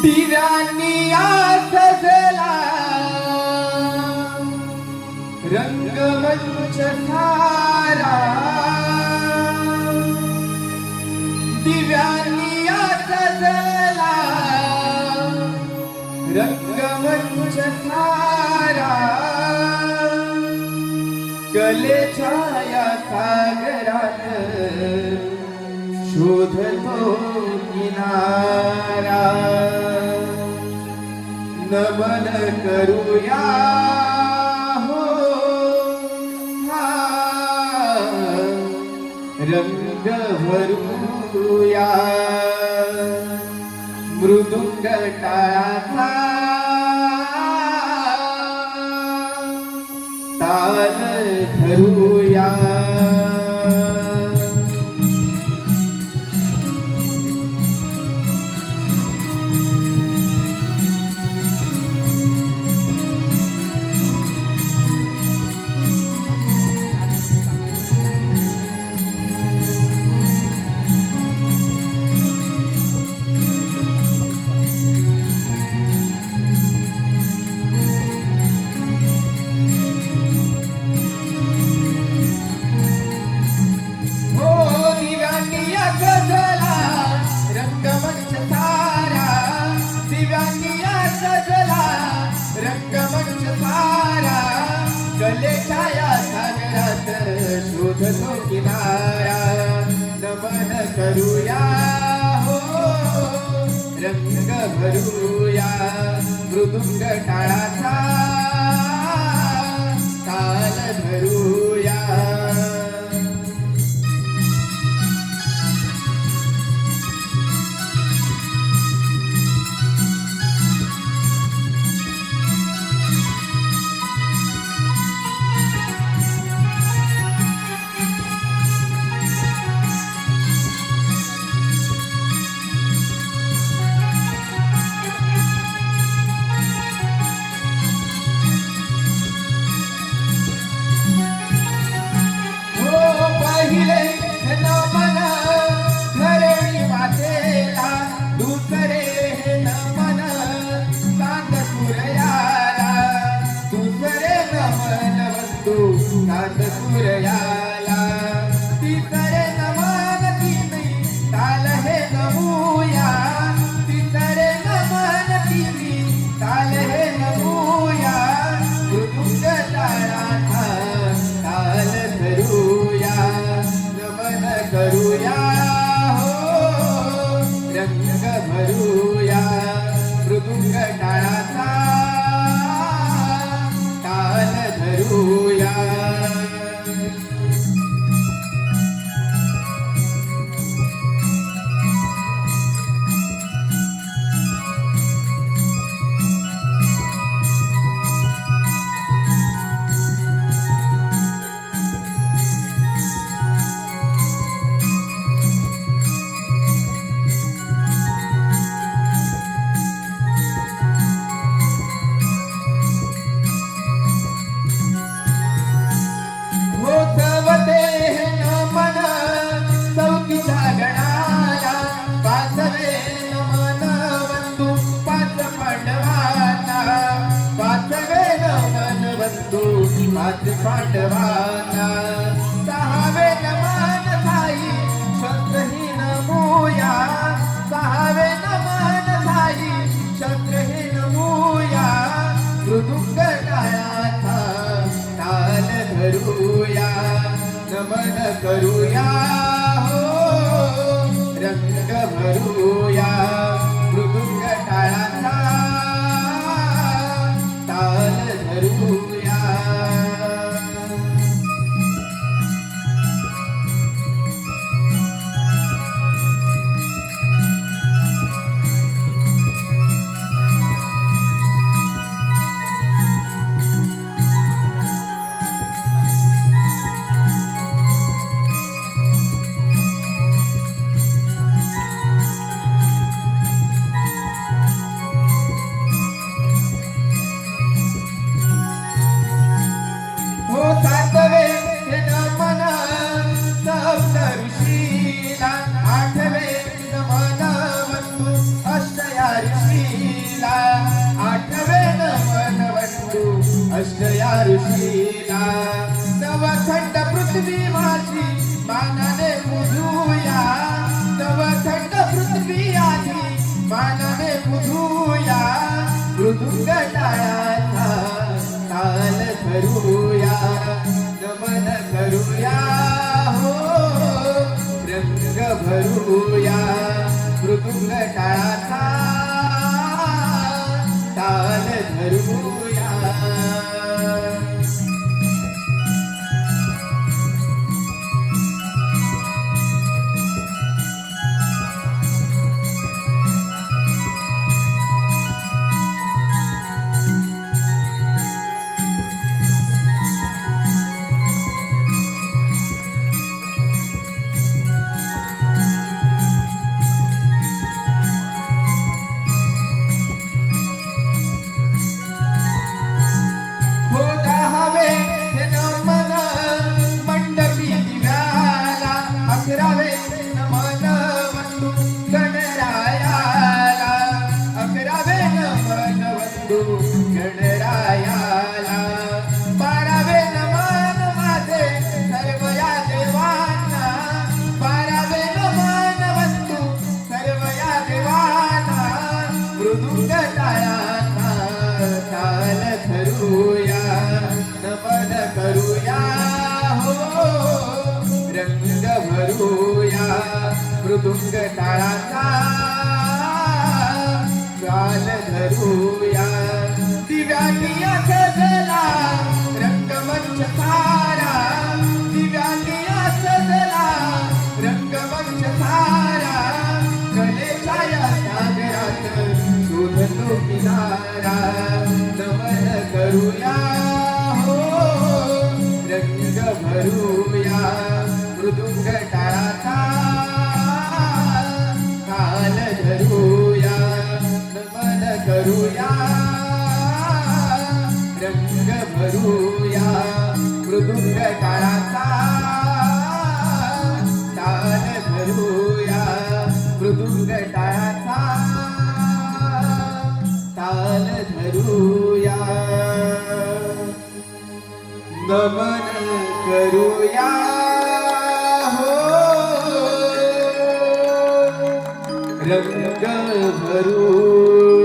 दिव्यांनी सजला रंगमंच सारा, दिव्यांनी सजला रंगमंच सारा, कलेच्या या सागरात शोधतो किनारा, नमन करूया हो हा रंग भरूया, मृदुंग टाळाचा ताल धरूया. रंगमंच सारा, कलेच्या या सागरात शोधतो किनारा, नमन करूया हो रंग भरूया, मृदुंग टाळाचा ताल धरूया. पहिले नमन धरणी मातेला, दुसरे नमन चांद सूर्याला, दुसरे नमन बंधू चांद सूर्याला, तिसरे नमन तिन्ही ताल हे नमूया, तिसरे नमन तिन्ही ताल हे नमूया, मृदुंग टाळाचा ताल धरूया, नमन करूया हो रंग भरूया, मृदुंग टाळाचा ताल धरूया. पाचवे नमन बंधू पाच पांडवांना, पाचवे नमन बंधू पाच पांडवांना, सहावे नमन साई शस्त्रहीन मूया, सहावे नमन साई शस्त्रहीन मूया, मृदुंग टाळाचा ताल धरूया, नमन करूया हो रंग भरूया, मृदुंग टाळाचा ताल धरूया. ऋषीला, आठवे नमन बंधू अष्टया ऋषी ऋषीला नवखंड पृथ्वी माझी मानाने बुधूया नवखंड पृथ्वी आधी मानाने बुधूया मृदुंग टाळाचा ताल धरूया नमन करूया हो रंग भरूया मृदुंग टाळाचा ताल धरूया गणरायाला बारावे नमन माझे सर्व या देवांना बारावे नमन वंदू सर्व या देवांना मृदुंग टाळाचा ताल धरूया नमन करूया हो रंग भरूया मृदुंग टाळाचा ताल धरूया दिव्यानिया सजला रंगमंच सारा दिव्यानिया सजला रंगमंच सारा कलेच्या या सागरात शोधतो किनारा नमन करूया हो रंग भरूया मृदुंग टाळाचा ताल धरूया नमन करूया रंग भरूया मृदुंग टाळाचा ताल धरूया मृदुंग टाळाचा ताल धरूया नमन करूया हो रंग भरूया